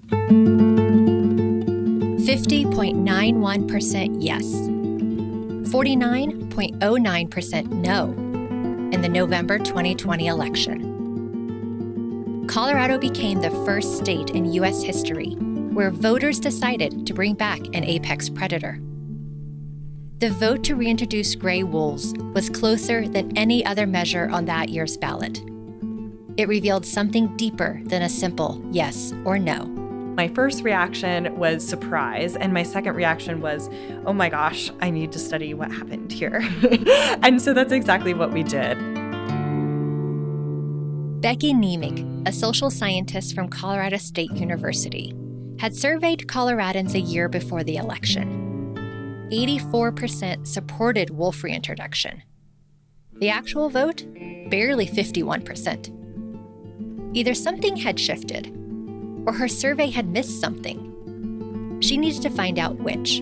50.91% yes, 49.09% no in the November 2020 election. Colorado became the first state in U.S. history where voters decided to bring back an apex predator. The vote to reintroduce gray wolves was closer than any other measure on that year's ballot. It revealed something deeper than a simple yes or no. My first reaction was surprise, and my second reaction was, oh my gosh, I need to study what happened here. And so that's exactly what we did. Becky Niemiec, a social scientist from Colorado State University, had surveyed Coloradans a year before the election. 84% supported wolf reintroduction. The actual vote, barely 51%. Either something had shifted, or her survey had missed something. She needed to find out which.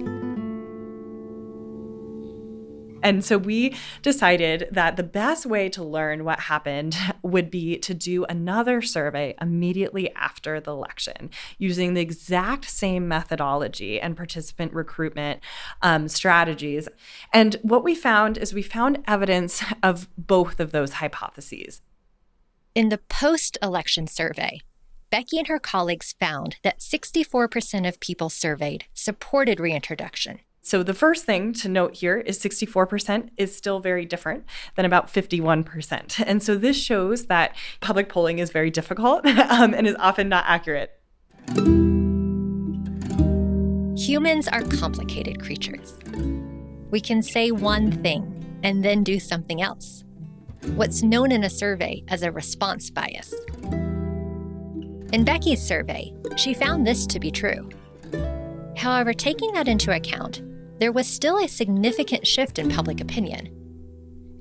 And so we decided that the best way to learn what happened would be to do another survey immediately after the election, using the exact same methodology and participant recruitment strategies. And what we found is we found evidence of both of those hypotheses. In the post-election survey, Becky and her colleagues found that 64% of people surveyed supported reintroduction. So the first thing to note here is 64% is still very different than about 51%. And so this shows that public polling is very difficult and is often not accurate. Humans are complicated creatures. We can say one thing and then do something else. What's known in a survey as a response bias. In Becky's survey, she found this to be true. However, taking that into account, there was still a significant shift in public opinion.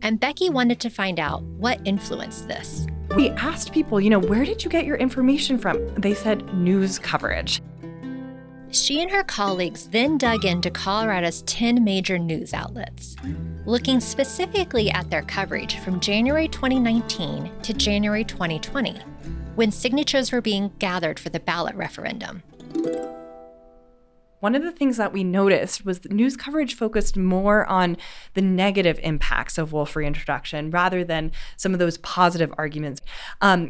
And Becky wanted to find out what influenced this. We asked people, where did you get your information from? They said news coverage. She and her colleagues then dug into Colorado's 10 major news outlets, looking specifically at their coverage from January 2019 to January 2020, when signatures were being gathered for the ballot referendum. One of the things that we noticed was the news coverage focused more on the negative impacts of wolf reintroduction rather than some of those positive arguments.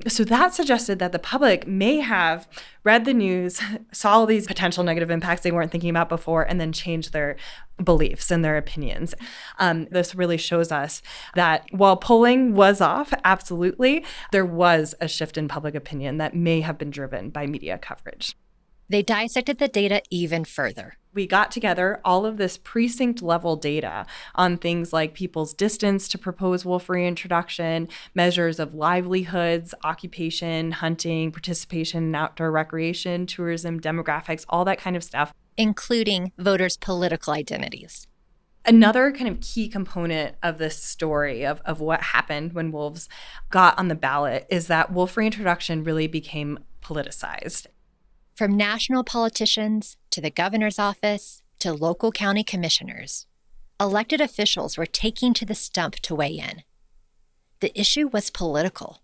So that suggested that the public may have read the news, saw all these potential negative impacts they weren't thinking about before, and then changed their beliefs and their opinions. This really shows us that while polling was off, absolutely, there was a shift in public opinion that may have been driven by media coverage. They dissected the data even further. We got together all of this precinct level data on things like people's distance to propose wolf reintroduction, measures of livelihoods, occupation, hunting, participation in outdoor recreation, tourism, demographics, all that kind of stuff. Including voters' political identities. Another kind of key component of this story of what happened when wolves got on the ballot is that wolf reintroduction really became politicized. From national politicians to the governor's office to local county commissioners, elected officials were taking to the stump to weigh in. The issue was political,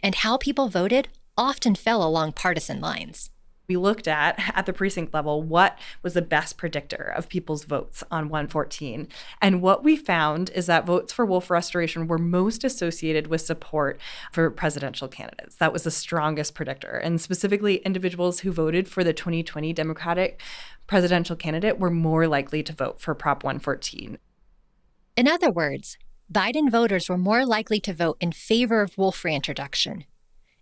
and how people voted often fell along partisan lines. We looked at the precinct level, what was the best predictor of people's votes on 114. And what we found is that votes for wolf restoration were most associated with support for presidential candidates. That was the strongest predictor. And specifically, individuals who voted for the 2020 Democratic presidential candidate were more likely to vote for Prop 114. In other words, Biden voters were more likely to vote in favor of wolf reintroduction,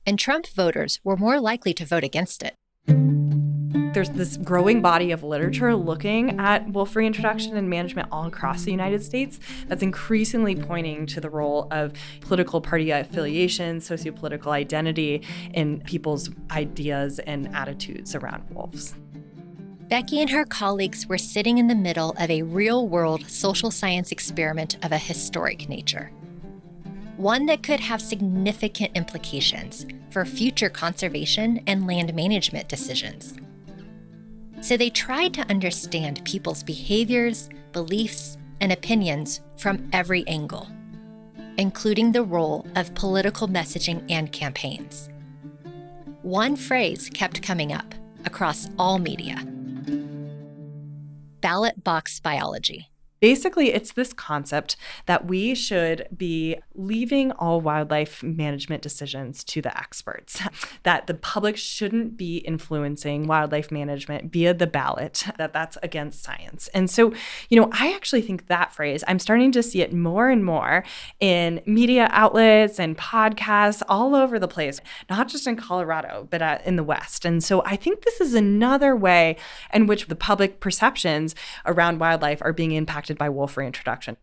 and Trump voters were more likely to vote against it. There's this growing body of literature looking at wolf reintroduction and management all across the United States that's increasingly pointing to the role of political party affiliation, sociopolitical identity in people's ideas and attitudes around wolves. Becky and her colleagues were sitting in the middle of a real-world social science experiment of a historic nature. One that could have significant implications for future conservation and land management decisions. So they tried to understand people's behaviors, beliefs, and opinions from every angle, including the role of political messaging and campaigns. One phrase kept coming up: across all media. Ballot box biology. Basically, it's this concept that we should be leaving all wildlife management decisions to the experts, that the public shouldn't be influencing wildlife management via the ballot, that's against science. And so, I actually think that phrase, I'm starting to see it more and more in media outlets and podcasts all over the place, not just in Colorado, but in the West. And so I think this is another way in which the public perceptions around wildlife are being impacted by wolf reintroduction.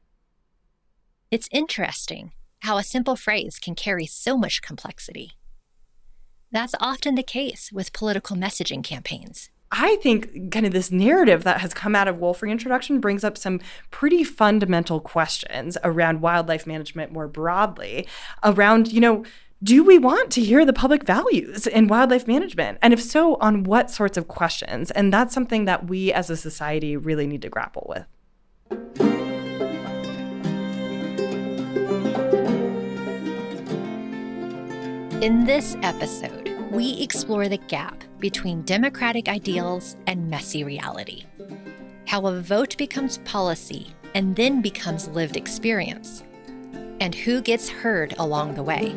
It's interesting how a simple phrase can carry so much complexity. That's often the case with political messaging campaigns. I think kind of this narrative that has come out of wolf reintroduction brings up some pretty fundamental questions around wildlife management more broadly, around, do we want to hear the public values in wildlife management? And if so, on what sorts of questions? And that's something that we as a society really need to grapple with. In this episode, we explore the gap between democratic ideals and messy reality. How a vote becomes policy and then becomes lived experience. And who gets heard along the way.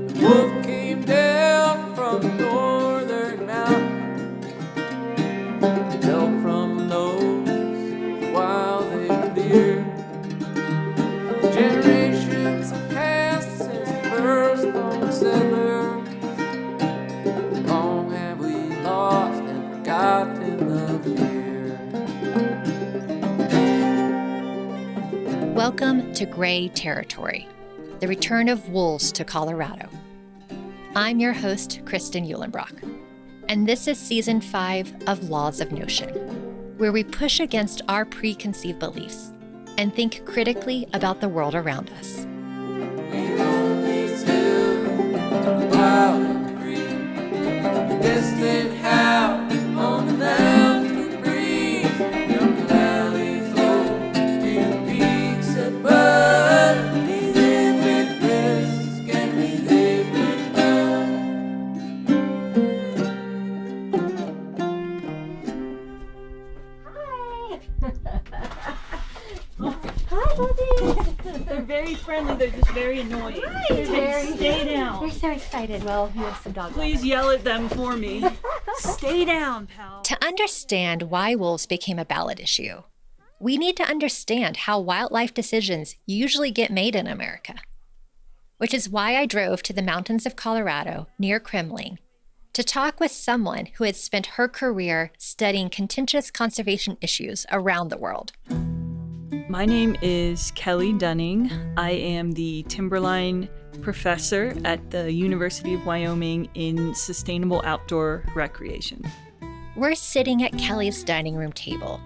The wolf came down from the northern mountain, fell from those while they were dear. Generations have passed since the first lone settler. Long have we lost and forgotten the fear. Welcome to Gray Territory, the return of wolves to Colorado. I'm your host, Kristan Uhlenbrock, and this is Season 5 of Laws of Notion, where we push against our preconceived beliefs and think critically about the world around us. We roam these hills, wild and free, the distant howl on the mountain breeze, from the valleys low to the peaks above. We live with risk and we live with Hi, Bobby. They're very friendly. They're just very annoying. Stay down. We're so excited. Well, we have some dogs. Please yell at them for me. Stay down, pal. To understand why wolves became a ballot issue, we need to understand how wildlife decisions usually get made in America. Which is why I drove to the mountains of Colorado near Kremling to talk with someone who had spent her career studying contentious conservation issues around the world. My name is Kelly Dunning. I am the Timberline professor at the University of Wyoming in sustainable outdoor recreation. We're sitting at Kelly's dining room table.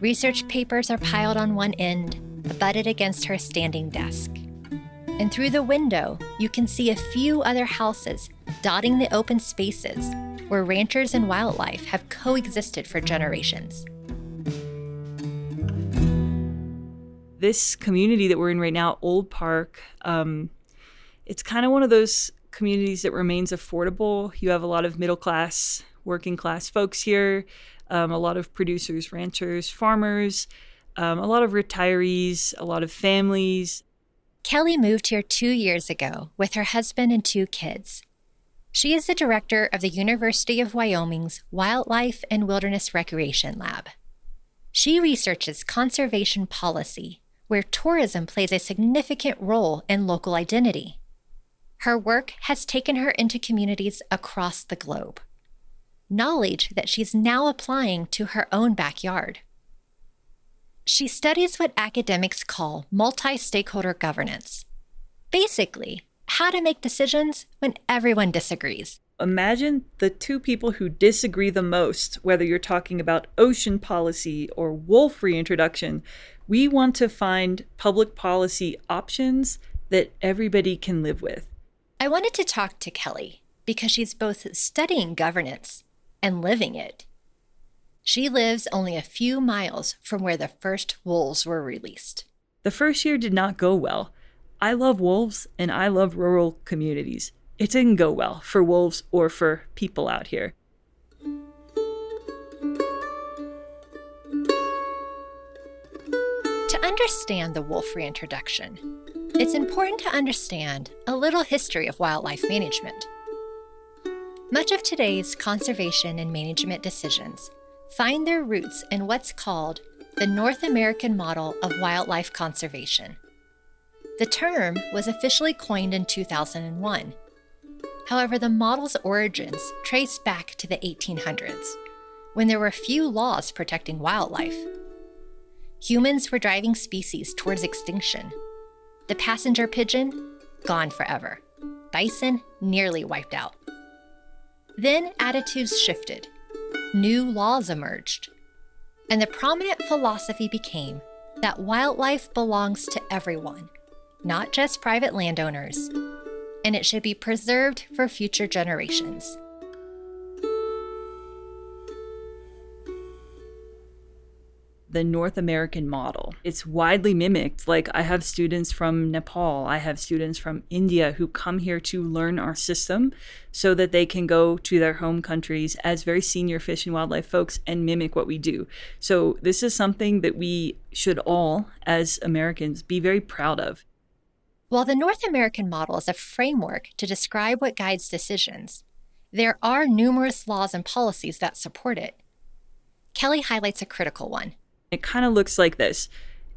Research papers are piled on one end, butted against her standing desk. And through the window, you can see a few other houses dotting the open spaces where ranchers and wildlife have coexisted for generations. This community that we're in right now, Old Park, it's kind of one of those communities that remains affordable. You have a lot of middle class, working class folks here, a lot of producers, ranchers, farmers, a lot of retirees, a lot of families. Kelly moved here 2 years ago with her husband and 2 kids. She is the director of the University of Wyoming's Wildlife and Wilderness Recreation Lab. She researches conservation policy, where tourism plays a significant role in local identity. Her work has taken her into communities across the globe, knowledge that she's now applying to her own backyard. She studies what academics call multi-stakeholder governance. Basically, how to make decisions when everyone disagrees. Imagine the 2 people who disagree the most, whether you're talking about ocean policy or wolf reintroduction. We want to find public policy options that everybody can live with. I wanted to talk to Kelly because she's both studying governance and living it. She lives only a few miles from where the first wolves were released. The first year did not go well. I love wolves and I love rural communities. It didn't go well for wolves or for people out here. understand the wolf reintroduction, it's important to understand a little history of wildlife management. Much of today's conservation and management decisions find their roots in what's called the North American model of wildlife conservation. The term was officially coined in 2001. However, the model's origins trace back to the 1800s, when there were few laws protecting wildlife. Humans were driving species towards extinction. The passenger pigeon, gone forever. Bison, nearly wiped out. Then attitudes shifted. New laws emerged. And the prominent philosophy became that wildlife belongs to everyone, not just private landowners, and it should be preserved for future generations. The North American model. It's widely mimicked. Like, I have students from Nepal, I have students from India who come here to learn our system so that they can go to their home countries as very senior fish and wildlife folks and mimic what we do. So this is something that we should all, as Americans, be very proud of. While the North American model is a framework to describe what guides decisions, there are numerous laws and policies that support it. Kelly highlights a critical one. It kind of looks like this.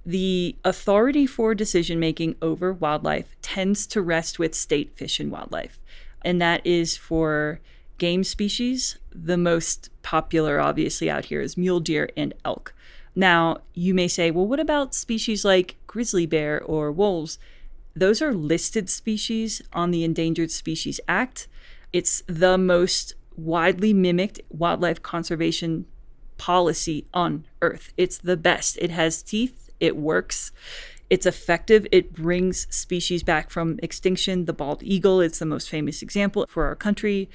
The authority for decision-making over wildlife tends to rest with state fish and wildlife. And that is for game species. The most popular, obviously, out here is mule deer and elk. Now, you may say, well, what about species like grizzly bear or wolves? Those are listed species on the Endangered Species Act. It's the most widely mimicked wildlife conservation policy on Earth. It's the best. It has teeth. It works. It's effective. It brings species back from extinction. The bald eagle is the most famous example for our country.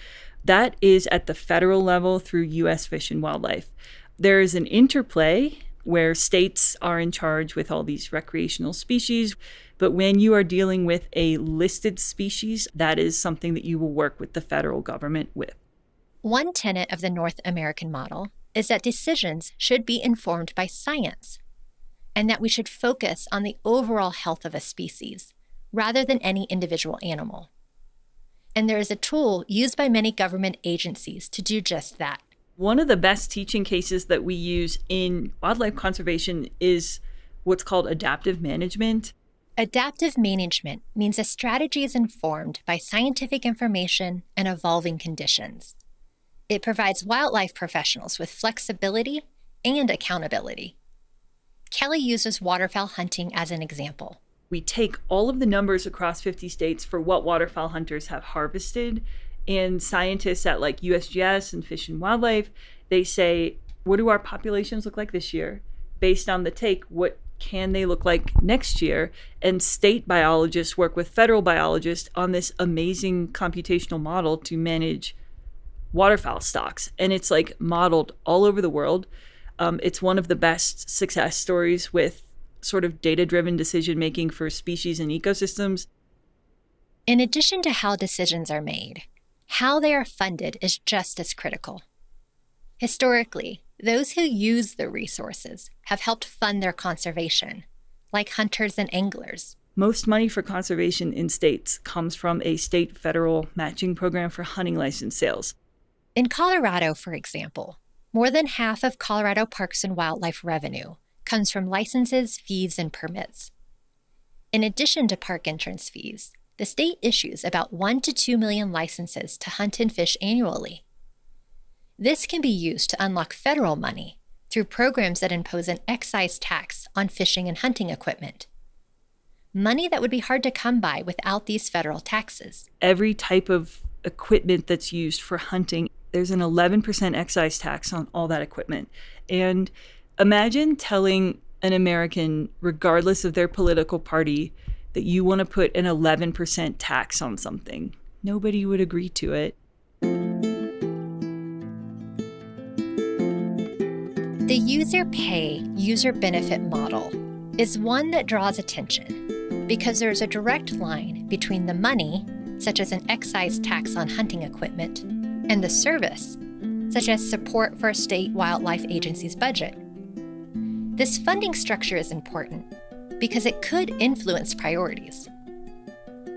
That is at the federal level through U.S. Fish and Wildlife. There is an interplay where states are in charge with all these recreational species. But when you are dealing with a listed species, that is something that you will work with the federal government with. One tenet of the North American model is that decisions should be informed by science, and that we should focus on the overall health of a species rather than any individual animal. And there is a tool used by many government agencies to do just that. One of the best teaching cases that we use in wildlife conservation is what's called adaptive management. Adaptive management means a strategy is informed by scientific information and evolving conditions. It provides wildlife professionals with flexibility and accountability. Kelly uses waterfowl hunting as an example. We take all of the numbers across 50 states for what waterfowl hunters have harvested, and scientists at like USGS and Fish and Wildlife, they say, what do our populations look like this year? Based on the take, what can they look like next year? And state biologists work with federal biologists on this amazing computational model to manage waterfowl stocks. And it's like modeled all over the world. It's one of the best success stories with sort of data-driven decision-making for species and ecosystems. In addition to how decisions are made, how they are funded is just as critical. Historically, those who use the resources have helped fund their conservation, like hunters and anglers. Most money for conservation in states comes from a state federal matching program for hunting license sales. In Colorado, for example, more than half of Colorado Parks and Wildlife revenue comes from licenses, fees, and permits. In addition to park entrance fees, the state issues about 1 to 2 million licenses to hunt and fish annually. This can be used to unlock federal money through programs that impose an excise tax on fishing and hunting equipment. Money that would be hard to come by without these federal taxes. Every type of equipment that's used for hunting, there's an 11% excise tax on all that equipment. And imagine telling an American, regardless of their political party, that you want to put an 11% tax on something. Nobody would agree to it. The user pay, user benefit model is one that draws attention because there's a direct line between the money, such as an excise tax on hunting equipment, and the service, such as support for a state wildlife agency's budget. This funding structure is important because it could influence priorities.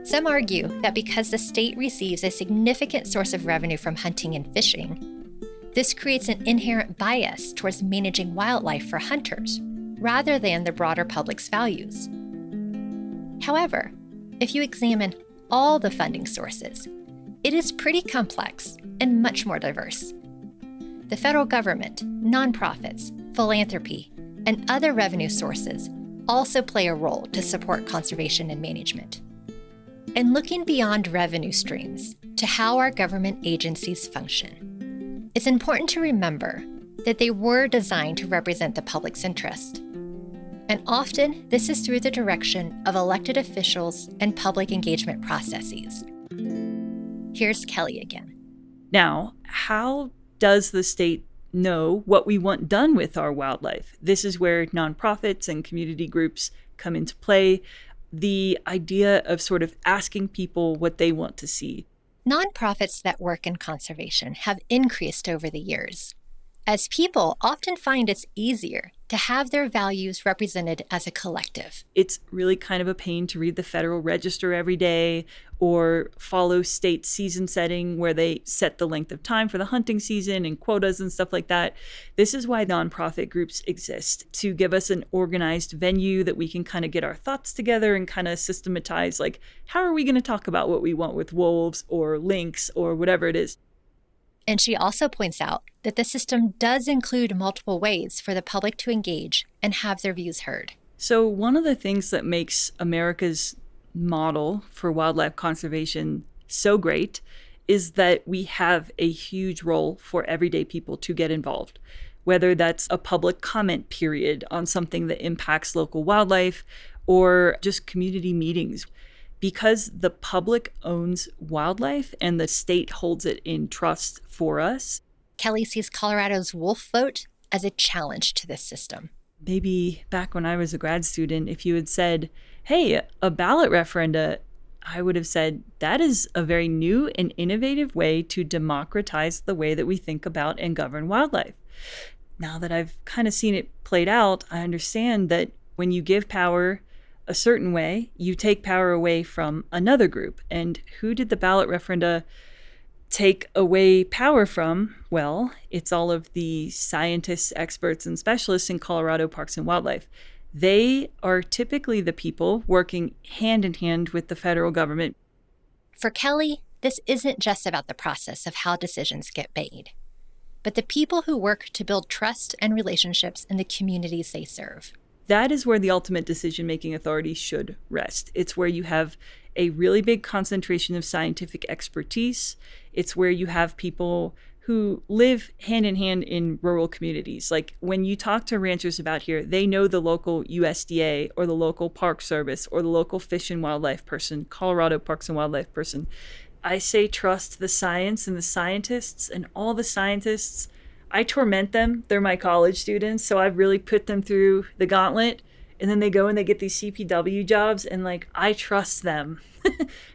Some argue that because the state receives a significant source of revenue from hunting and fishing, this creates an inherent bias towards managing wildlife for hunters rather than the broader public's values. However, if you examine all the funding sources, it is pretty complex and much more diverse. The federal government, nonprofits, philanthropy, and other revenue sources also play a role to support conservation and management. And looking beyond revenue streams to how our government agencies function, it's important to remember that they were designed to represent the public's interest. And often, this is through the direction of elected officials and public engagement processes. Here's Kelly again. Now, how does the state know what we want done with our wildlife? This is where nonprofits and community groups come into play. The idea of sort of asking people what they want to see. Nonprofits that work in conservation have increased over the years, as people often find it's easier to have their values represented as a collective. It's really kind of a pain to read the Federal Register every day or follow state season setting where they set the length of time for the hunting season and quotas and stuff like that. This is why nonprofit groups exist, to give us an organized venue that we can kind of get our thoughts together and kind of systematize, like, how are we going to talk about what we want with wolves or lynx or whatever it is. And she also points out that the system does include multiple ways for the public to engage and have their views heard. So one of the things that makes America's model for wildlife conservation so great is that we have a huge role for everyday people to get involved, whether that's a public comment period on something that impacts local wildlife or just community meetings. Because the public owns wildlife and the state holds it in trust for us. Kelly sees Colorado's wolf vote as a challenge to this system. Maybe back when I was a grad student, if you had said, hey, a ballot referenda, I would have said, that is a very new and innovative way to democratize the way that we think about and govern wildlife. Now that I've kind of seen it played out, I understand that when you give power a certain way, you take power away from another group. And who did the ballot referenda take away power from? Well, it's all of the scientists, experts, and specialists in Colorado Parks and Wildlife. They are typically the people working hand in hand with the federal government. For Kelly, this isn't just about the process of how decisions get made, but the people who work to build trust and relationships in the communities they serve. That is where the ultimate decision-making authority should rest. It's where you have a really big concentration of scientific expertise. It's where you have people who live hand in hand in rural communities. Like when you talk to ranchers about here, they know the local USDA or the local Park Service or the local Fish and Wildlife person, Colorado Parks and Wildlife person. I say trust the science and the scientists, and all the scientists, I torment them. They're my college students, so I've really put them through the gauntlet. And then they go and they get these CPW jobs, and like, I trust them,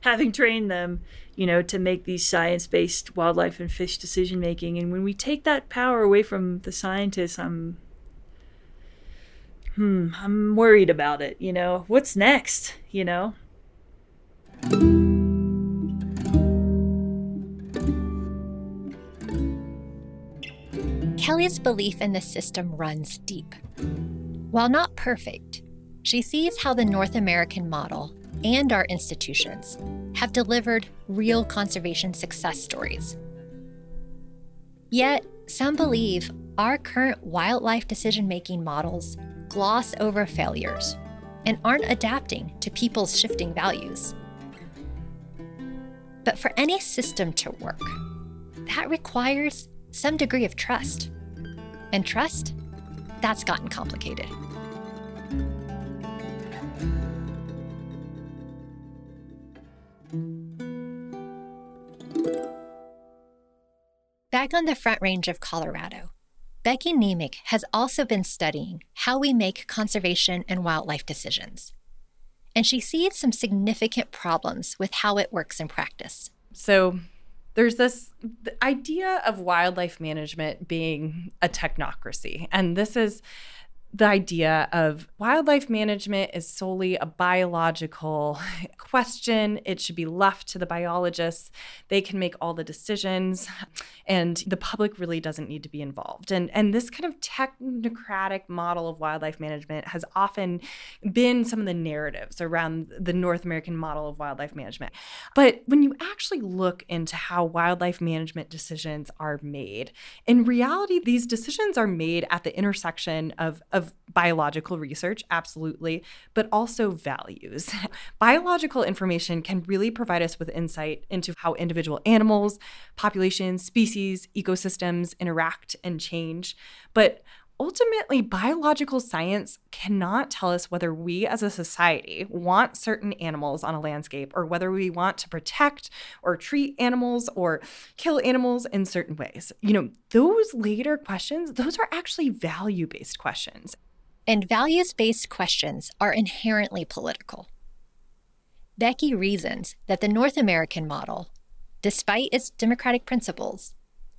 having trained them, to make these science-based wildlife and fish decision-making. And when we take that power away from the scientists, I'm worried about it, What's next, Kelly's belief in the system runs deep. While not perfect, she sees how the North American model and our institutions have delivered real conservation success stories. Yet, some believe our current wildlife decision-making models gloss over failures and aren't adapting to people's shifting values. But for any system to work, that requires some degree of trust. And trust, that's gotten complicated. Back on the Front Range of Colorado, Becky Nemec has also been studying how we make conservation and wildlife decisions. And she sees some significant problems with how it works in practice. So there's the idea of wildlife management being a technocracy. And this is the idea of wildlife management is solely a biological question. It should be left to the biologists. They can make all the decisions, and the public really doesn't need to be involved. And this kind of technocratic model of wildlife management has often been some of the narratives around the North American model of wildlife management. But when you actually look into how wildlife management decisions are made, in reality, these decisions are made at the intersection of biological research, absolutely, but also values. Biological information can really provide us with insight into how individual animals, populations, species, ecosystems interact and change. But ultimately, biological science cannot tell us whether we as a society want certain animals on a landscape or whether we want to protect or treat animals or kill animals in certain ways. Those later questions, those are actually value-based questions. And values-based questions are inherently political. Becky reasons that the North American model, despite its democratic principles,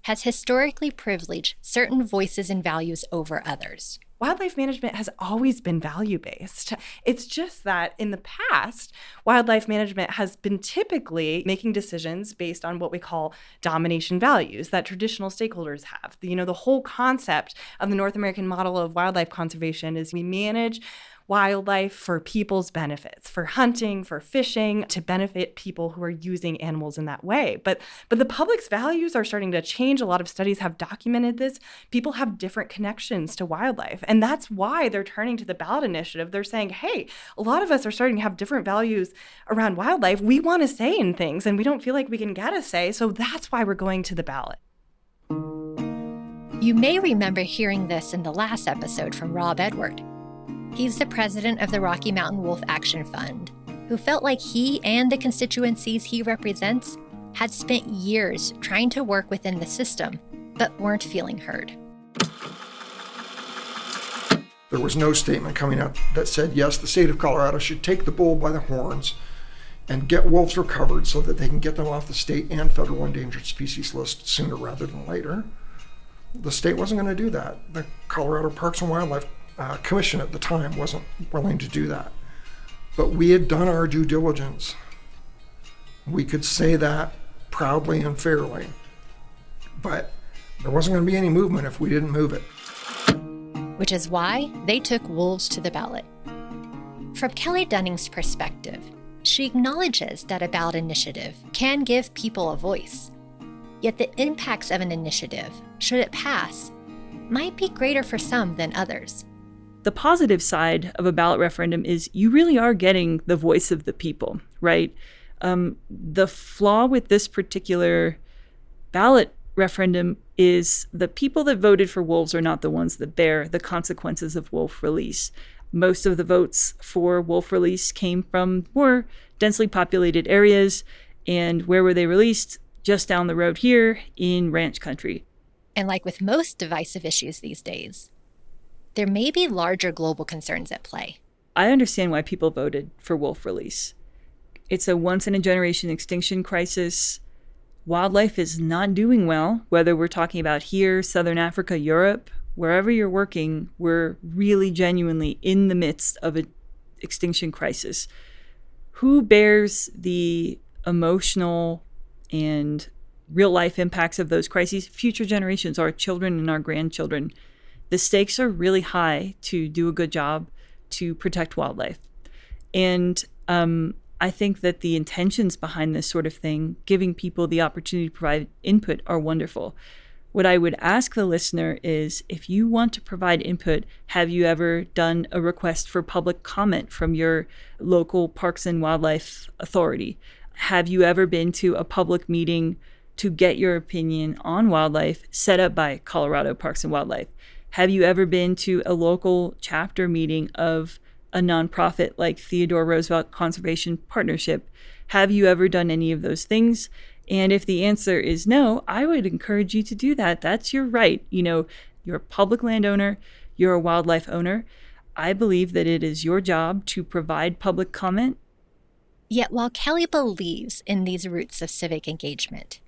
has historically privileged certain voices and values over others. Wildlife management has always been value-based. It's just that in the past, wildlife management has been typically making decisions based on what we call domination values that traditional stakeholders have. The whole concept of the North American model of wildlife conservation is we manage wildlife for people's benefits, for hunting, for fishing, to benefit people who are using animals in that way. But the public's values are starting to change. A lot of studies have documented this. People have different connections to wildlife. And that's why they're turning to the ballot initiative. They're saying, hey, a lot of us are starting to have different values around wildlife. We want a say in things, and we don't feel like we can get a say. So that's why we're going to the ballot. You may remember hearing this in the last episode from Rob Edward. He's the president of the Rocky Mountain Wolf Action Fund, who felt like he and the constituencies he represents had spent years trying to work within the system, but weren't feeling heard. There was no statement coming out that said, yes, the state of Colorado should take the bull by the horns and get wolves recovered so that they can get them off the state and federal endangered species list sooner rather than later. The state wasn't going to do that. The Colorado Parks and Wildlife Commission at the time wasn't willing to do that. But we had done our due diligence. We could say that proudly and fairly. But there wasn't going to be any movement if we didn't move it. Which is why they took wolves to the ballot. From Kelly Dunning's perspective, she acknowledges that a ballot initiative can give people a voice. Yet the impacts of an initiative, should it pass, might be greater for some than others. The positive side of a ballot referendum is you really are getting the voice of the people, right? The flaw with this particular ballot referendum is the people that voted for wolves are not the ones that bear the consequences of wolf release. Most of the votes for wolf release came from more densely populated areas. And where were they released? Just down the road here in ranch country. And like with most divisive issues these days, there may be larger global concerns at play. I understand why people voted for wolf release. It's a once-in-a-generation extinction crisis. Wildlife is not doing well, whether we're talking about here, Southern Africa, Europe, wherever you're working, we're really genuinely in the midst of an extinction crisis. Who bears the emotional and real-life impacts of those crises? Future generations, our children and our grandchildren. The stakes are really high to do a good job to protect wildlife. And I think that the intentions behind this sort of thing, giving people the opportunity to provide input, are wonderful. What I would ask the listener is, if you want to provide input, have you ever done a request for public comment from your local Parks and Wildlife Authority? Have you ever been to a public meeting to get your opinion on wildlife set up by Colorado Parks and Wildlife? Have you ever been to a local chapter meeting of a nonprofit like Theodore Roosevelt Conservation Partnership? Have you ever done any of those things? And if the answer is no, I would encourage you to do that. That's your right. You're a public landowner, you're a wildlife owner. I believe that it is your job to provide public comment. Yet while Kelly believes in these roots of civic engagement,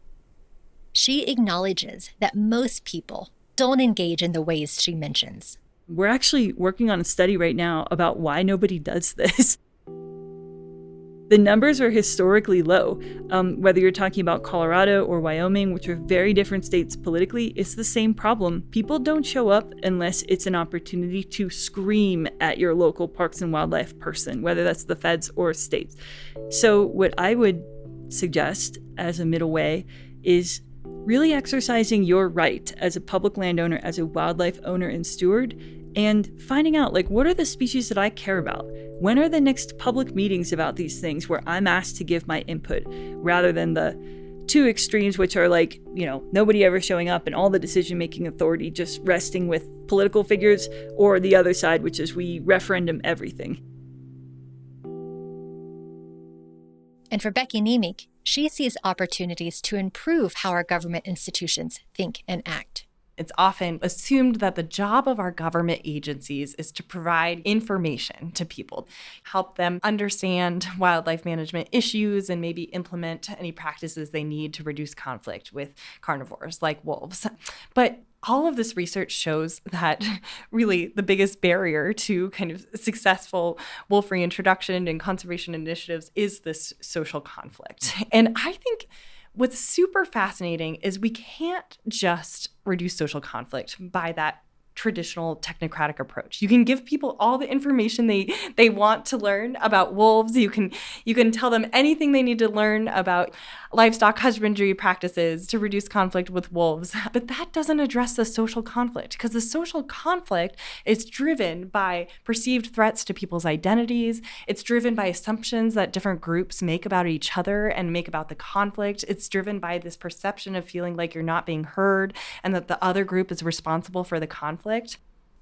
she acknowledges that most people don't engage in the ways she mentions. We're actually working on a study right now about why nobody does this. The numbers are historically low. Whether you're talking about Colorado or Wyoming, which are very different states politically, it's the same problem. People don't show up unless it's an opportunity to scream at your local parks and wildlife person, whether that's the feds or states. So what I would suggest as a middle way is really exercising your right as a public landowner, as a wildlife owner and steward, and finding out, like, what are the species that I care about? When are the next public meetings about these things where I'm asked to give my input, rather than the two extremes, which are like, nobody ever showing up and all the decision-making authority just resting with political figures, or the other side, which is we referendum everything. And for Becky Nemec, she sees opportunities to improve how our government institutions think and act. It's often assumed that the job of our government agencies is to provide information to people, help them understand wildlife management issues, and maybe implement any practices they need to reduce conflict with carnivores like wolves. But all of this research shows that really the biggest barrier to kind of successful wolf reintroduction and conservation initiatives is this social conflict. And I think what's super fascinating is we can't just reduce social conflict by that traditional technocratic approach. You can give people all the information they want to learn about wolves. You can tell them anything they need to learn about livestock husbandry practices to reduce conflict with wolves. But that doesn't address the social conflict, because the social conflict is driven by perceived threats to people's identities. It's driven by assumptions that different groups make about each other and make about the conflict. It's driven by this perception of feeling like you're not being heard and that the other group is responsible for the conflict.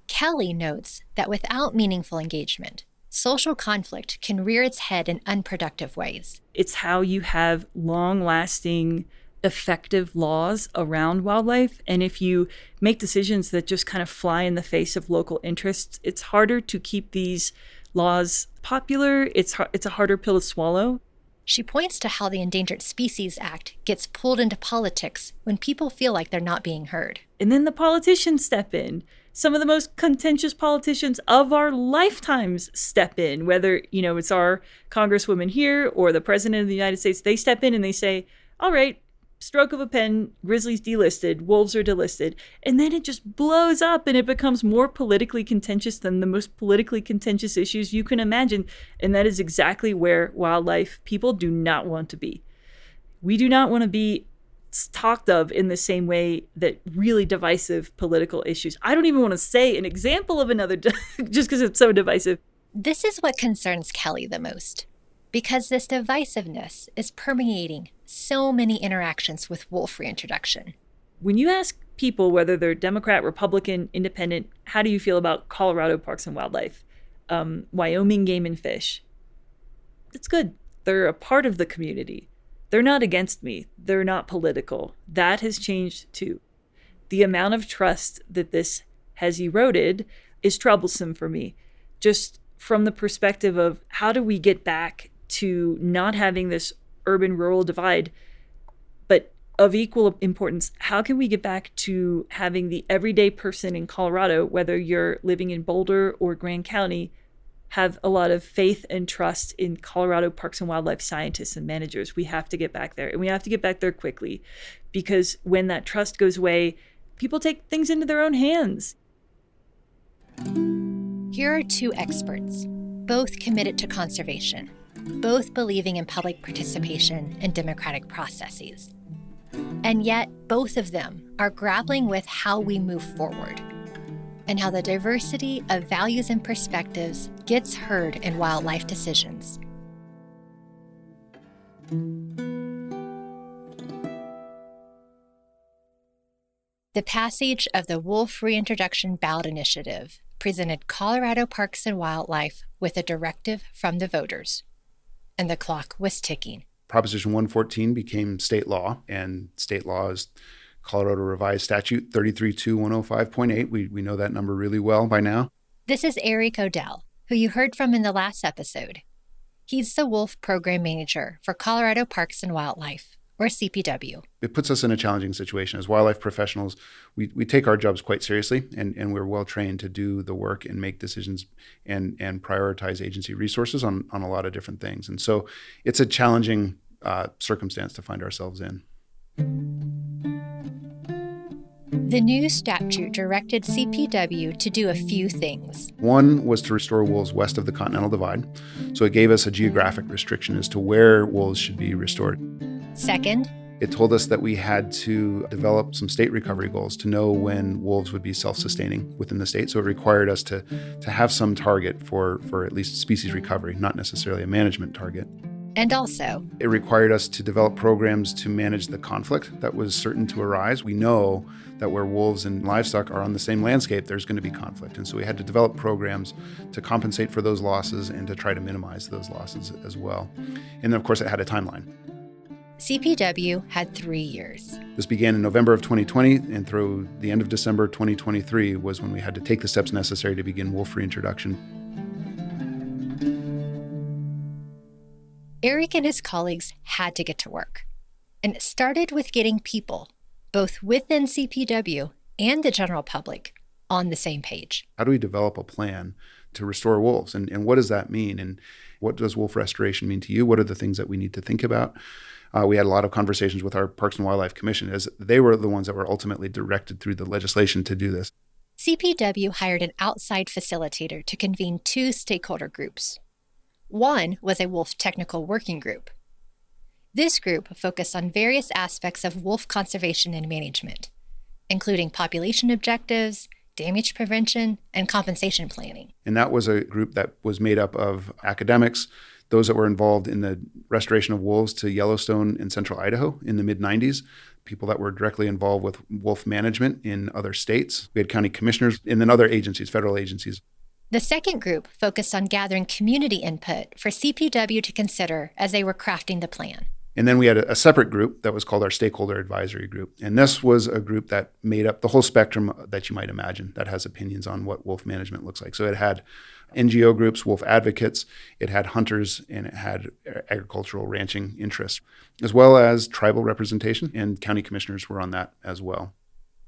Kelly notes that without meaningful engagement, social conflict can rear its head in unproductive ways. It's how you have long-lasting, effective laws around wildlife. And if you make decisions that just kind of fly in the face of local interests, it's harder to keep these laws popular. It's a harder pill to swallow. She points to how the Endangered Species Act gets pulled into politics when people feel like they're not being heard. And then the politicians step in. Some of the most contentious politicians of our lifetimes step in, whether, it's our congresswoman here or the president of the United States. They step in and they say, all right, stroke of a pen, grizzlies delisted, wolves are delisted. And then it just blows up and it becomes more politically contentious than the most politically contentious issues you can imagine. And that is exactly where wildlife people do not want to be. We do not want to be talked of in the same way that really divisive political issues. I don't even want to say an example of another just because it's so divisive. This is what concerns Kelly the most, because this divisiveness is permeating so many interactions with wolf reintroduction. When you ask people whether they're Democrat, Republican, Independent, how do you feel about Colorado Parks and Wildlife, Wyoming Game and Fish? It's good. They're a part of the community. They're not against me. They're not political. That has changed too. The amount of trust that this has eroded is troublesome for me. Just from the perspective of how do we get back to not having this urban-rural divide, but of equal importance, how can we get back to having the everyday person in Colorado, whether you're living in Boulder or Grand County, have a lot of faith and trust in Colorado Parks and Wildlife scientists and managers? We have to get back there, and we have to get back there quickly, because when that trust goes away, people take things into their own hands. Here are two experts, both committed to conservation, both believing in public participation and democratic processes. And yet, both of them are grappling with how we move forward, and how the diversity of values and perspectives gets heard in wildlife decisions. The passage of the Wolf Reintroduction Ballot Initiative presented Colorado Parks and Wildlife with a directive from the voters, and the clock was ticking. Proposition 114 became state law, and state law is Colorado Revised Statute 332105.8. We know that number really well by now. This is Eric Odell, who you heard from in the last episode. He's the Wolf Program Manager for Colorado Parks and Wildlife, or CPW. It puts us in a challenging situation. As wildlife professionals, we take our jobs quite seriously, and we're well trained to do the work and make decisions and prioritize agency resources on a lot of different things. And so it's a challenging circumstance to find ourselves in. The new statute directed CPW to do a few things. One was to restore wolves west of the Continental Divide. So it gave us a geographic restriction as to where wolves should be restored. Second, it told us that we had to develop some state recovery goals to know when wolves would be self-sustaining within the state. So it required us to have some target for at least species recovery, not necessarily a management target. And also, it required us to develop programs to manage the conflict that was certain to arise. We know that where wolves and livestock are on the same landscape, there's going to be conflict. And so we had to develop programs to compensate for those losses and to try to minimize those losses as well. And then, of course, it had a timeline. CPW had 3 years. This began in November of 2020, and through the end of December 2023 was when we had to take the steps necessary to begin wolf reintroduction. Eric and his colleagues had to get to work. And it started with getting people, both within CPW and the general public, on the same page. How do we develop a plan to restore wolves? And what does that mean? And what does wolf restoration mean to you? What are the things that we need to think about? We had a lot of conversations with our Parks and Wildlife Commission, as they were the ones that were ultimately directed through the legislation to do this. CPW hired an outside facilitator to convene 2 stakeholder groups. One was a wolf technical working group. This group focused on various aspects of wolf conservation and management, including population objectives, damage prevention, and compensation planning. And that was a group that was made up of academics, those that were involved in the restoration of wolves to Yellowstone in central Idaho in the mid-90s, people that were directly involved with wolf management in other states. We had county commissioners and then other agencies, federal agencies. The second group focused on gathering community input for CPW to consider as they were crafting the plan. And then we had a separate group that was called our Stakeholder Advisory Group. And this was a group that made up the whole spectrum that you might imagine that has opinions on what wolf management looks like. So it had NGO groups, wolf advocates, it had hunters, and it had agricultural ranching interests, as well as tribal representation, and county commissioners were on that as well.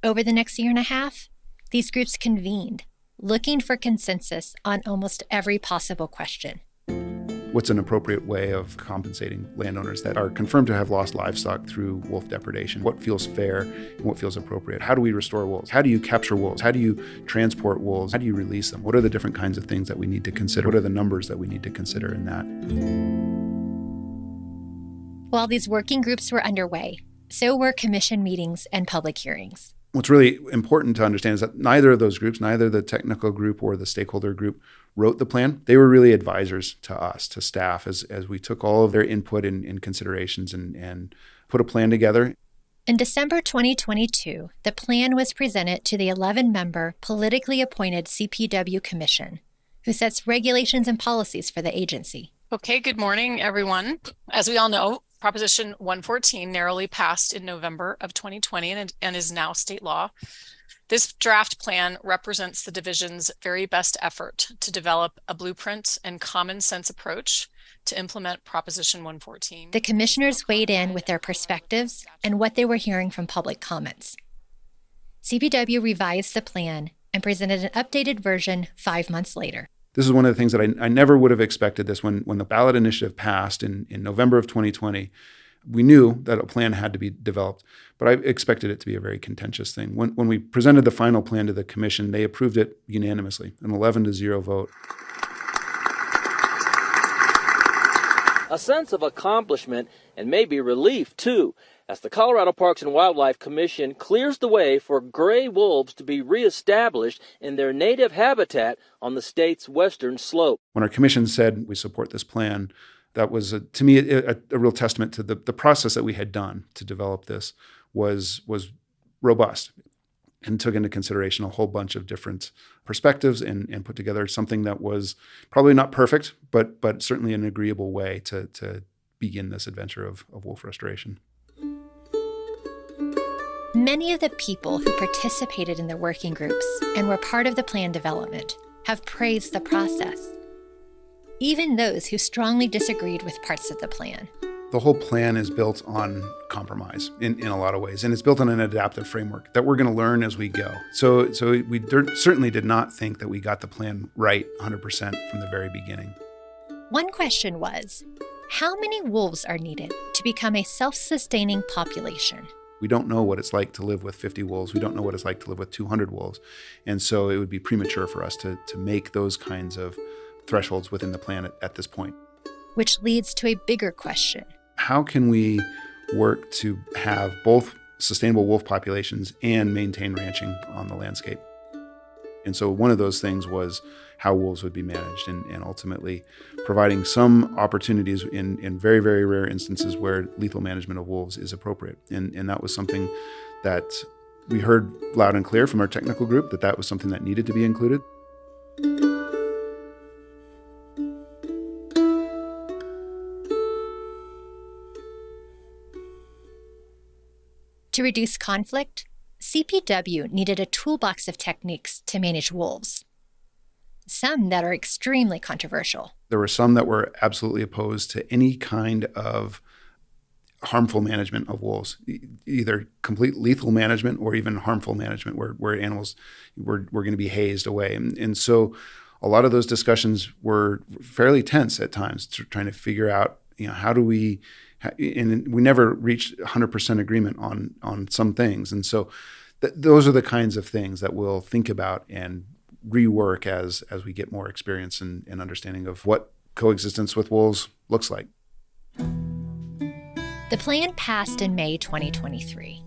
Over the next year and a half, these groups convened, looking for consensus on almost every possible question. What's an appropriate way of compensating landowners that are confirmed to have lost livestock through wolf depredation? What feels fair and what feels appropriate? How do we restore wolves? How do you capture wolves? How do you transport wolves? How do you release them? What are the different kinds of things that we need to consider? What are the numbers that we need to consider in that? While these working groups were underway, so were commission meetings and public hearings. What's really important to understand is that neither of those groups, neither the technical group or the stakeholder group, wrote the plan. They were really advisors to us, to staff, as we took all of their input and considerations and put a plan together. In December 2022, the plan was presented to the 11-member politically appointed CPW Commission, who sets regulations and policies for the agency. Okay, good morning, everyone. As we all know, Proposition 114 narrowly passed in November of 2020 and is now state law. This draft plan represents the division's very best effort to develop a blueprint and common sense approach to implement Proposition 114. The commissioners weighed in with their perspectives and what they were hearing from public comments. CPW revised the plan and presented an updated version 5 months later. This is one of the things that I never would have expected this when the ballot initiative passed in November of 2020. We knew that a plan had to be developed, but I expected it to be a very contentious thing. When we presented the final plan to the commission, they approved it unanimously, an 11-0 vote. A sense of accomplishment and maybe relief, too, as the Colorado Parks and Wildlife Commission clears the way for gray wolves to be reestablished in their native habitat on the state's western slope. When our commission said we support this plan, that was, to me, a real testament to the process that we had done to develop this was robust and took into consideration a whole bunch of different perspectives and put together something that was probably not perfect, but certainly an agreeable way to begin this adventure of wolf restoration. Many of the people who participated in the working groups and were part of the plan development have praised the process, even those who strongly disagreed with parts of the plan. The whole plan is built on compromise in a lot of ways, and it's built on an adaptive framework that we're going to learn as we go. So we certainly did not think that we got the plan right 100% from the very beginning. One question was, how many wolves are needed to become a self-sustaining population? We don't know what it's like to live with 50 wolves. We don't know what it's like to live with 200 wolves. And so it would be premature for us to make those kinds of thresholds within the plan at this point. Which leads to a bigger question. How can we work to have both sustainable wolf populations and maintain ranching on the landscape? And so one of those things was how wolves would be managed, and ultimately providing some opportunities in very, very rare instances where lethal management of wolves is appropriate. And that was something that we heard loud and clear from our technical group, that was something that needed to be included. To reduce conflict, CPW needed a toolbox of techniques to manage wolves, some that are extremely controversial. There were some that were absolutely opposed to any kind of harmful management of wolves, either complete lethal management or even harmful management where animals were going to be hazed away. And so a lot of those discussions were fairly tense at times, trying to figure out, how do we, and we never reached 100% agreement on some things. And so those are the kinds of things that we'll think about and rework as we get more experience and understanding of what coexistence with wolves looks like. The plan passed in May 2023.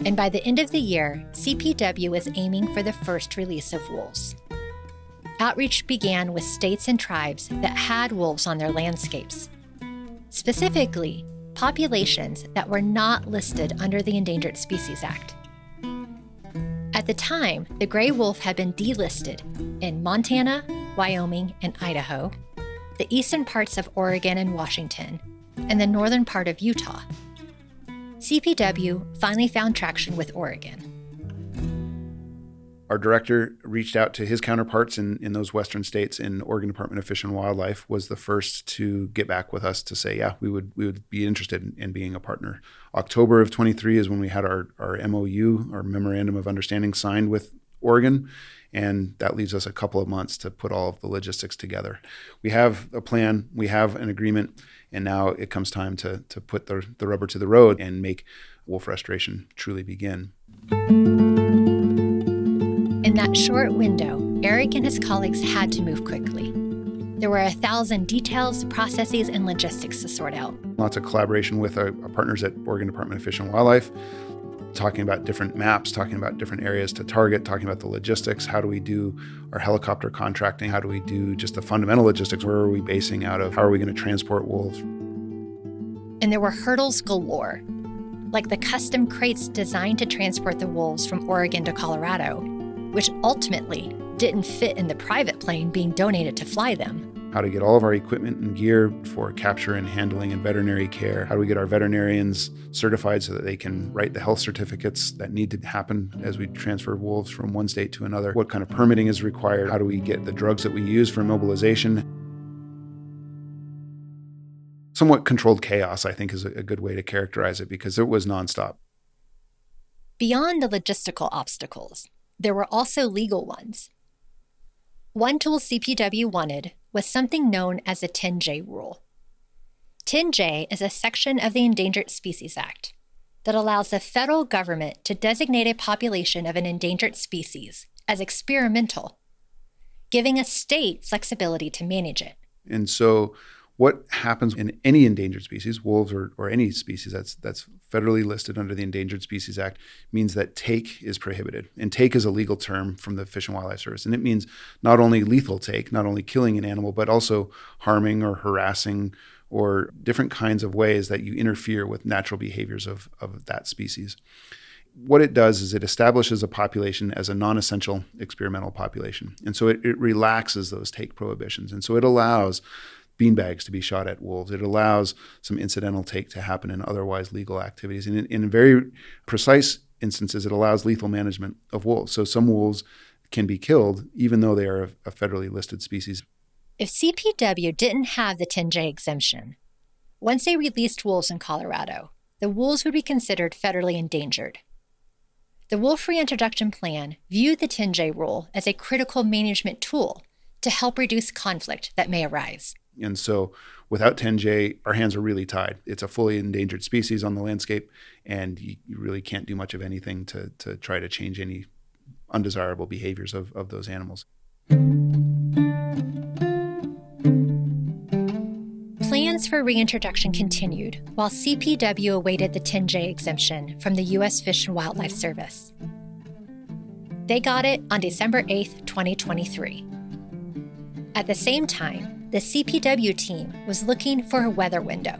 And by the end of the year, CPW is aiming for the first release of wolves. Outreach began with states and tribes that had wolves on their landscapes. Specifically, populations that were not listed under the Endangered Species Act. At the time, the gray wolf had been delisted in Montana, Wyoming, and Idaho, the eastern parts of Oregon and Washington, and the northern part of Utah. CPW finally found traction with Oregon. Our director reached out to his counterparts in those western states, and Oregon Department of Fish and Wildlife was the first to get back with us to say, yeah, we would be interested in being a partner. October of 23 is when we had our MOU, our Memorandum of Understanding, signed with Oregon, and that leaves us a couple of months to put all of the logistics together. We have a plan, we have an agreement, and now it comes time to put the rubber to the road and make wolf restoration truly begin. In that short window, Eric and his colleagues had to move quickly. There were 1,000 details, processes, and logistics to sort out. Lots of collaboration with our partners at Oregon Department of Fish and Wildlife, talking about different maps, talking about different areas to target, talking about the logistics. How do we do our helicopter contracting? How do we do just the fundamental logistics? Where are we basing out of? How are we going to transport wolves? And there were hurdles galore, like the custom crates designed to transport the wolves from Oregon to Colorado, which ultimately didn't fit in the private plane being donated to fly them. How to get all of our equipment and gear for capture and handling and veterinary care. How do we get our veterinarians certified so that they can write the health certificates that need to happen as we transfer wolves from one state to another? What kind of permitting is required? How do we get the drugs that we use for immobilization? Somewhat controlled chaos, I think, is a good way to characterize it, because it was nonstop. Beyond the logistical obstacles, there were also legal ones. One tool CPW wanted was something known as the 10J rule. 10J is a section of the Endangered Species Act that allows the federal government to designate a population of an endangered species as experimental, giving a state flexibility to manage it. And so what happens in any endangered species, wolves or any species that's federally listed under the Endangered Species Act, means that take is prohibited. And take is a legal term from the Fish and Wildlife Service. And it means not only lethal take, not only killing an animal, but also harming or harassing or different kinds of ways that you interfere with natural behaviors of that species. What it does is it establishes a population as a non-essential experimental population. And so it relaxes those take prohibitions. And so it allows beanbags to be shot at wolves. It allows some incidental take to happen in otherwise legal activities. And in very precise instances, it allows lethal management of wolves. So some wolves can be killed even though they are a federally listed species. If CPW didn't have the 10J exemption, Once they released wolves in Colorado, the wolves would be considered federally endangered. The wolf reintroduction plan viewed the 10J rule as a critical management tool to help reduce conflict that may arise. And so without 10J, our hands are really tied. It's a fully endangered species on the landscape, and you really can't do much of anything to try to change any undesirable behaviors of those animals. Plans for reintroduction continued while CPW awaited the 10J exemption from the U.S. Fish and Wildlife Service. They got it on December 8, 2023. At the same time, the CPW team was looking for a weather window,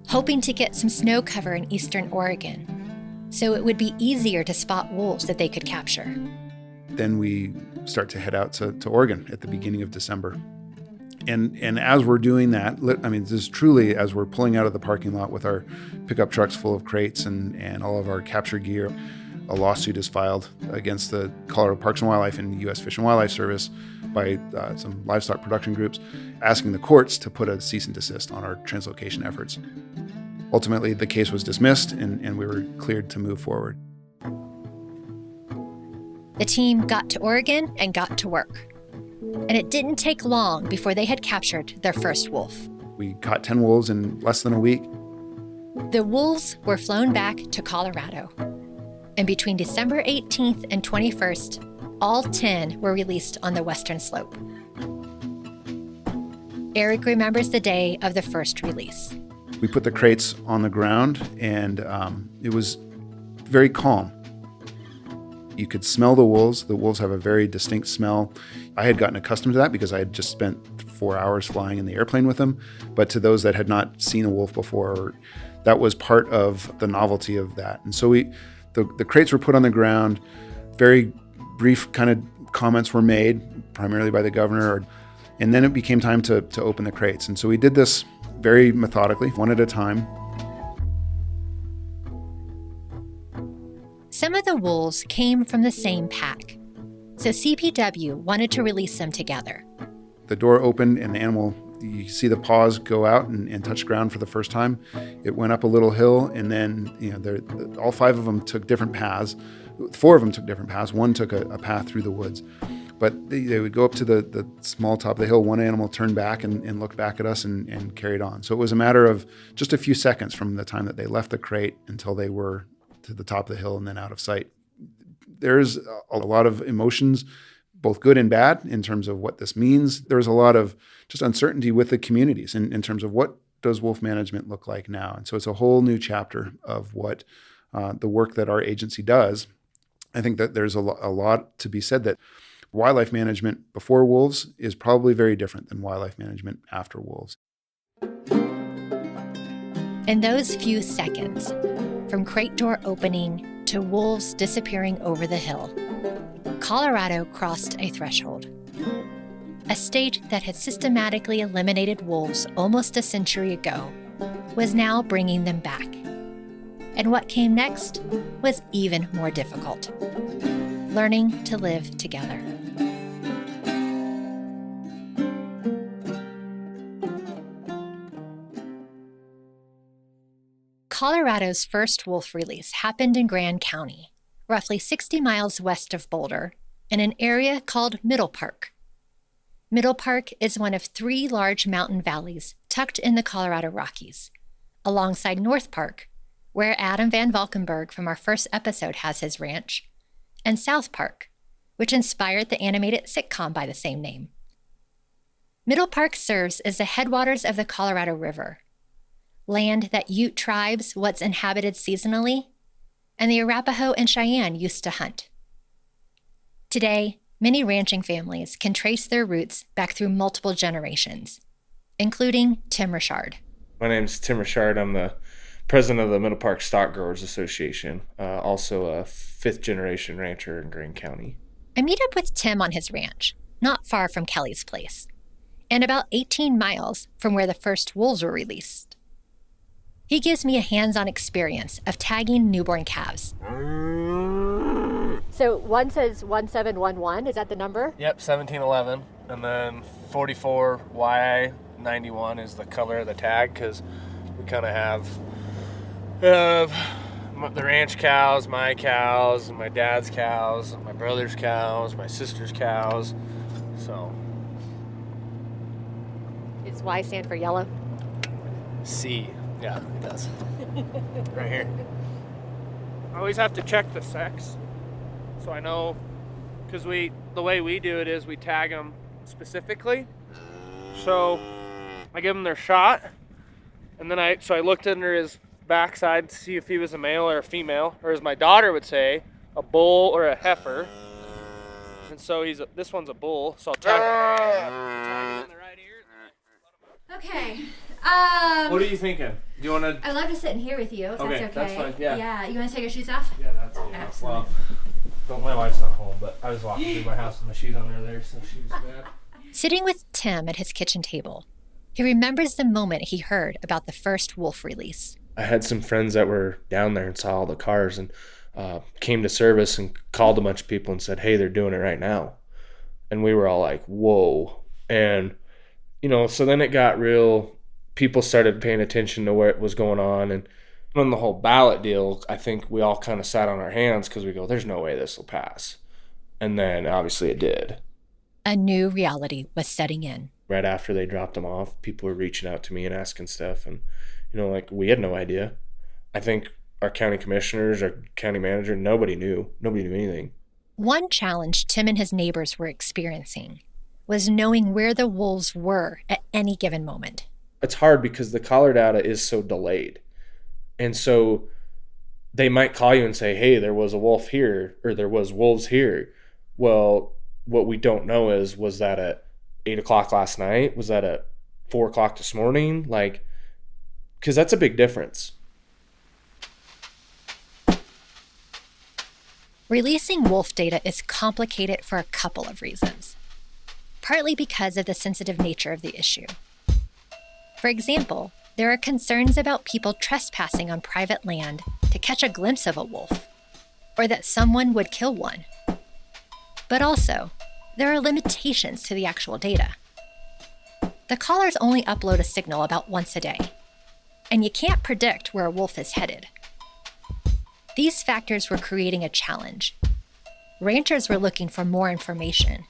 hoping to get some snow cover in eastern Oregon, so it would be easier to spot wolves that they could capture. Then we start to head out to Oregon at the beginning of December. And as we're doing that, I mean, this is truly as we're pulling out of the parking lot with our pickup trucks full of crates and all of our capture gear, a lawsuit is filed against the Colorado Parks and Wildlife and U.S. Fish and Wildlife Service by some livestock production groups, asking the courts to put a cease and desist on our translocation efforts. Ultimately, the case was dismissed and we were cleared to move forward. The team got to Oregon and got to work. And it didn't take long before they had captured their first wolf. We caught 10 wolves in less than a week. The wolves were flown back to Colorado. And between December 18th and 21st, all 10 were released on the western slope. Eric remembers the day of the first release. We put the crates on the ground, and it was very calm. You could smell the wolves. The wolves have a very distinct smell. I had gotten accustomed to that because I had just spent 4 hours flying in the airplane with them. But to those that had not seen a wolf before, that was part of the novelty of that. And so the crates were put on the ground. Very brief kind of comments were made, primarily by the governor. And then it became time to open the crates. And so we did this very methodically, one at a time. Some of the wolves came from the same pack, so CPW wanted to release them together. The door opened and the animal, you see the paws go out and touch ground for the first time. It went up a little hill, and then all 5 of them took different paths. 4 of them took different paths. One took a path through the woods. But they would go up to the small top of the hill. One animal turned back and looked back at us and carried on. So it was a matter of just a few seconds from the time that they left the crate until they were to the top of the hill and then out of sight. There's a lot of emotions, both good and bad, in terms of what this means. There's a lot of just uncertainty with the communities in terms of what does wolf management look like now. And so it's a whole new chapter of what the work that our agency does. I think that there's a lot to be said that wildlife management before wolves is probably very different than wildlife management after wolves. In those few seconds, from crate door opening to wolves disappearing over the hill, Colorado crossed a threshold. A state that had systematically eliminated wolves almost a century ago was now bringing them back. And what came next was even more difficult: learning to live together. Colorado's first wolf release happened in Grand County, roughly 60 miles west of Boulder, in an area called Middle Park. Middle Park is one of 3 large mountain valleys tucked in the Colorado Rockies, alongside North Park, where Adam Van Valkenburg from our first episode has his ranch, and South Park, which inspired the animated sitcom by the same name. Middle Park serves as the headwaters of the Colorado River, land that Ute tribes once inhabited seasonally, and the Arapaho and Cheyenne used to hunt. Today, many ranching families can trace their roots back through multiple generations, including Tim Richard. My name's Tim Richard. I'm the president of the Middle Park Stock Growers Association, also a 5th-generation rancher in Greene County. I meet up with Tim on his ranch, not far from Kelly's place, and about 18 miles from where the first wolves were released. He gives me a hands-on experience of tagging newborn calves. So one says 1711, is that the number? Yep, 1711. And then 44YI91 is the color of the tag, because We kind of have the ranch cows, my cows, my dad's cows, my brother's cows, my sister's cows. So Is Y stand for yellow? C, yeah, it does. Right here. I always have to check the sex, so I know, because the way we do it is we tag them specifically. So I give them their shot, and then I looked under his backside to see if he was a male or a female, or as my daughter would say, a bull or a heifer. And so this one's a bull, so I'll tag him in the right ear. Okay. What are you thinking? Do you want to? I'd love to sit in here with you, if Okay, that's okay. that's fine, yeah. Yeah, you want to take your shoes off? Yeah, that's it. Excellent. Well, my wife's not home, but I was walking through my house with my shoes under there, so she was bad. Sitting with Tim at his kitchen table, he remembers the moment he heard about the first wolf release. I had some friends that were down there and saw all the cars and came to service and called a bunch of people and said, hey, they're doing it right now. And we were all like, whoa. And, so then it got real. People started paying attention to what was going on. And on the whole ballot deal, I think we all kind of sat on our hands because we go, there's no way this will pass. And then obviously it did. A new reality was setting in. Right after they dropped them off, people were reaching out to me and asking stuff. And, we had no idea. I think our county commissioners, our county manager, nobody knew. Nobody knew anything. One challenge Tim and his neighbors were experiencing was knowing where the wolves were at any given moment. It's hard because the collar data is so delayed. And so they might call you and say, hey, there was a wolf here, or there was wolves here. Well, what we don't know is, was that at 8 o'clock last night? Was that at 4 o'clock this morning? Because that's a big difference. Releasing wolf data is complicated for a couple of reasons. Partly because of the sensitive nature of the issue. For example, there are concerns about people trespassing on private land to catch a glimpse of a wolf, or that someone would kill one. But also, there are limitations to the actual data. The collars only upload a signal about once a day, and you can't predict where a wolf is headed. These factors were creating a challenge. Ranchers were looking for more information,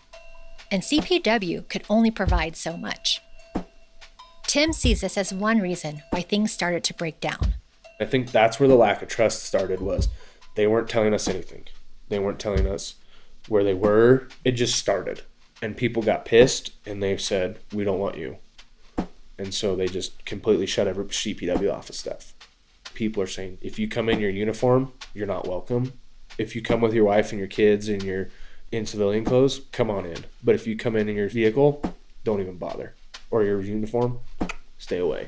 and CPW could only provide so much. Tim sees this as one reason why things started to break down. I think that's where the lack of trust started, was they weren't telling us anything. They weren't telling us where they were. It just started. And people got pissed, and they said, we don't want you. And so they just completely shut every CPW off of stuff. People are saying, if you come in your uniform, you're not welcome. If you come with your wife and your kids and you're in civilian clothes, come on in. But if you come in your vehicle, don't even bother. Or your uniform, stay away.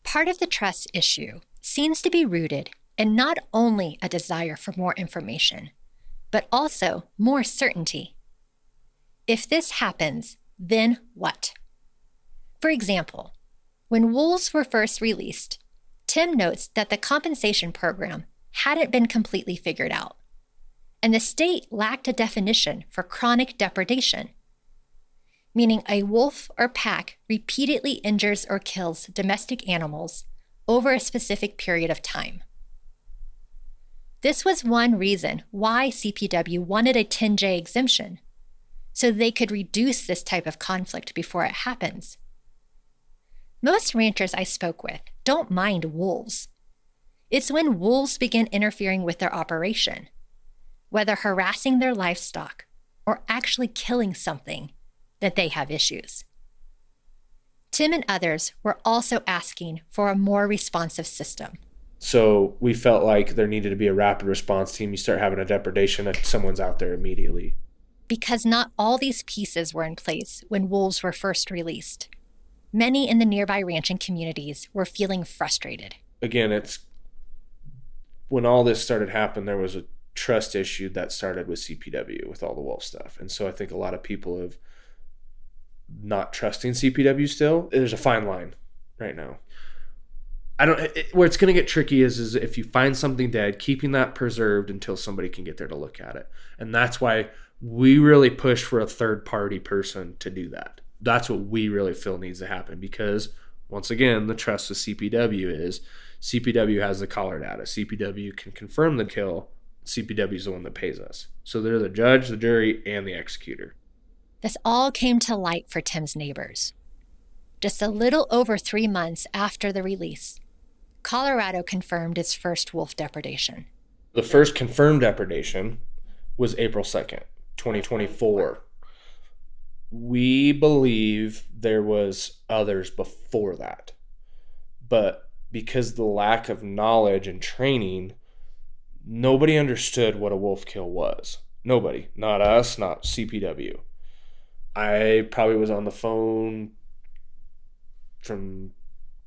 Part of the trust issue seems to be rooted in not only a desire for more information, but also more certainty. If this happens, then what? For example, when wolves were first released, Tim notes that the compensation program hadn't been completely figured out, and the state lacked a definition for chronic depredation, meaning a wolf or pack repeatedly injures or kills domestic animals over a specific period of time. This was one reason why CPW wanted a 10J exemption, so they could reduce this type of conflict before it happens. Most ranchers I spoke with don't mind wolves. It's when wolves begin interfering with their operation, whether harassing their livestock or actually killing something, that they have issues. Tim and others were also asking for a more responsive system. So we felt like there needed to be a rapid response team. You start having a depredation and someone's out there immediately. Because not all these pieces were in place when wolves were first released. Many in the nearby ranching communities were feeling frustrated. Again, it's when all this started happening, there was a trust issue that started with CPW with all the wolf stuff. And so I think a lot of people have not trusting CPW still. There's a fine line right now. Where it's going to get tricky is if you find something dead, keeping that preserved until somebody can get there to look at it. And that's why we really push for a third party person to do that. That's what we really feel needs to happen, because Once again, the trust with CPW is CPW has the collar data. CPW can confirm the kill. CPW is the one that pays us. So they're the judge, the jury, and the executor. This all came to light for Tim's neighbors. Just a little over 3 months after the release, Colorado confirmed its first wolf depredation. The first confirmed depredation was April 2nd, 2024. We believe there was others before that. But because of the lack of knowledge and training, nobody understood what a wolf kill was. Nobody. Not us, not CPW. I probably was on the phone from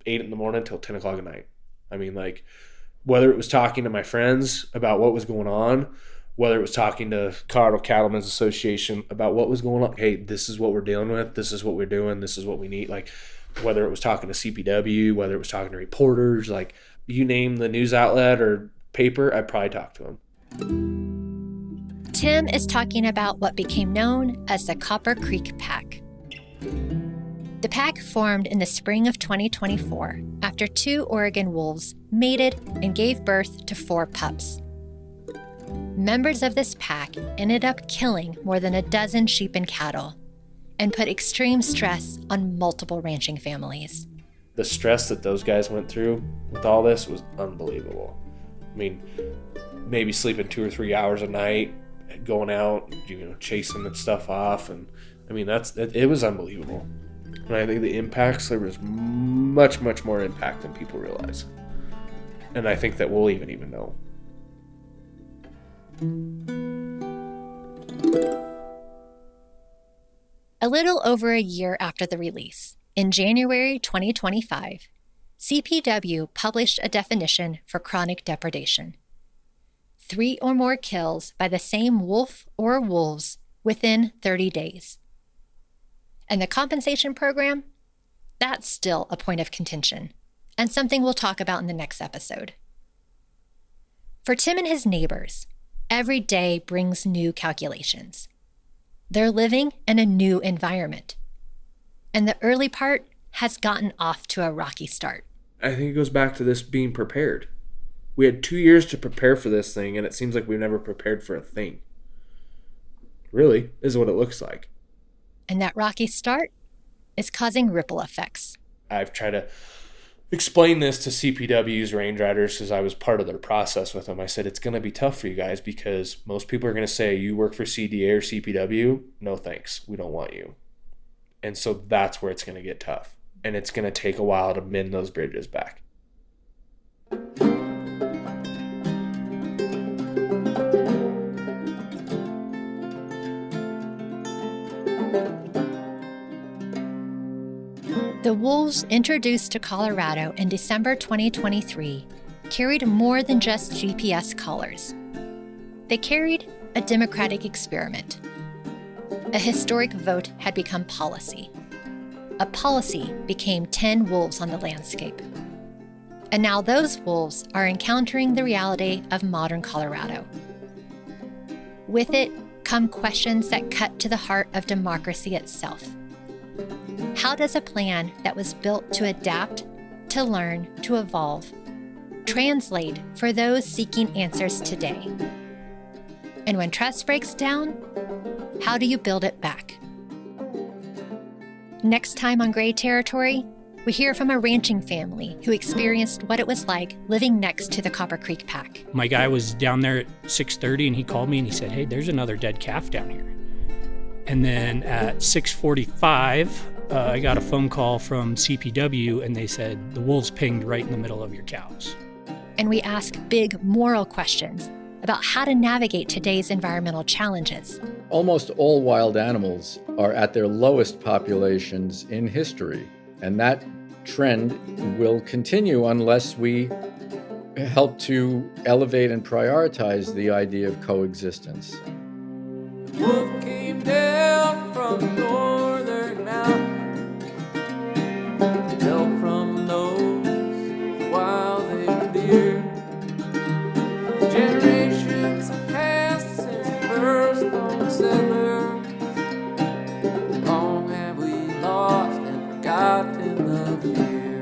8 in the morning till 10 o'clock at night. I mean, like, whether it was talking to my friends about what was going on, whether it was talking to Colorado Cattlemen's Association about what was going on. Hey, this is what we're dealing with. This is what we're doing. This is what we need. Like, whether it was talking to CPW, whether it was talking to reporters, like, you name the news outlet or paper, I probably talked to them. Tim is talking about what became known as the Copper Creek Pack. The pack formed in the spring of 2024 after 2 Oregon wolves mated and gave birth to 4 pups. Members of this pack ended up killing more than a dozen sheep and cattle and put extreme stress on multiple ranching families. The stress that those guys went through with all this was unbelievable. I mean, maybe sleeping 2 or 3 hours a night, going out, chasing that stuff off. And I mean, it was unbelievable. And I think the impacts, there was much, much more impact than people realize. And I think that we'll even know. A little over a year after the release, in January 2025, CPW published a definition for chronic depredation: 3 or more kills by the same wolf or wolves within 30 days. And the compensation program? That's still a point of contention, and something we'll talk about in the next episode. For Tim and his neighbors, every day brings new calculations. They're living in a new environment, and the early part has gotten off to a rocky start. I think it goes back to this being prepared. We had 2 years to prepare for this thing, and it seems like we've never prepared for a thing. Really, is what it looks like. And that rocky start is causing ripple effects. I've tried to explain this to CPW's range riders because I was part of their process with them. I said, it's going to be tough for you guys because most people are going to say, you work for CDA or CPW? No thanks, we don't want you. And so that's where it's going to get tough. And it's going to take a while to mend those bridges back. The wolves introduced to Colorado in December 2023 carried more than just GPS collars. They carried a democratic experiment. A historic vote had become policy. A policy became 10 wolves on the landscape. And now those wolves are encountering the reality of modern Colorado. With it come questions that cut to the heart of democracy itself. How does a plan that was built to adapt, to learn, to evolve, translate for those seeking answers today? And when trust breaks down, how do you build it back? Next time on Gray Territory, we hear from a ranching family who experienced what it was like living next to the Copper Creek Pack. My guy was down there at 6:30 and he called me and he said, hey, there's another dead calf down here. And then at 6:45, I got a phone call from CPW and they said, the wolves pinged right in the middle of your cows. And we ask big moral questions about how to navigate today's environmental challenges. Almost all wild animals are at their lowest populations in history, and that trend will continue unless we help to elevate and prioritize the idea of coexistence. The wolf came down from the northern mountain, fell from the nose while they were deer. Generations have passed since the first lone settler. Long have we lost and forgotten the fear.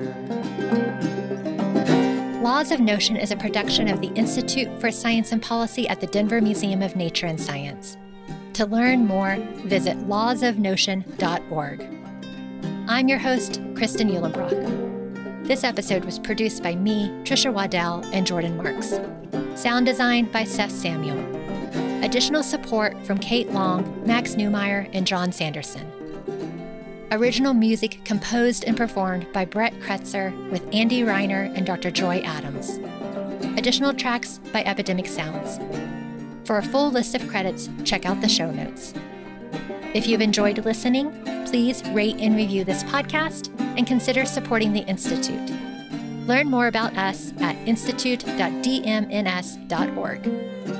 Laws of Notion is a production of the Institute for Science and Policy at the Denver Museum of Nature and Science. To learn more, visit lawsofnotion.org. I'm your host, Kristan Uhlenbrock. This episode was produced by me, Trisha Waddell, and Jordan Marks. Sound design by Seth Samuel. Additional support from Kate Long, Max Newmeyer, and John Sanderson. Original music composed and performed by Brett Kretzer with Andy Reiner and Dr. Joy Adams. Additional tracks by Epidemic Sounds. For a full list of credits, check out the show notes. If you've enjoyed listening, please rate and review this podcast and consider supporting the Institute. Learn more about us at institute.dmns.org.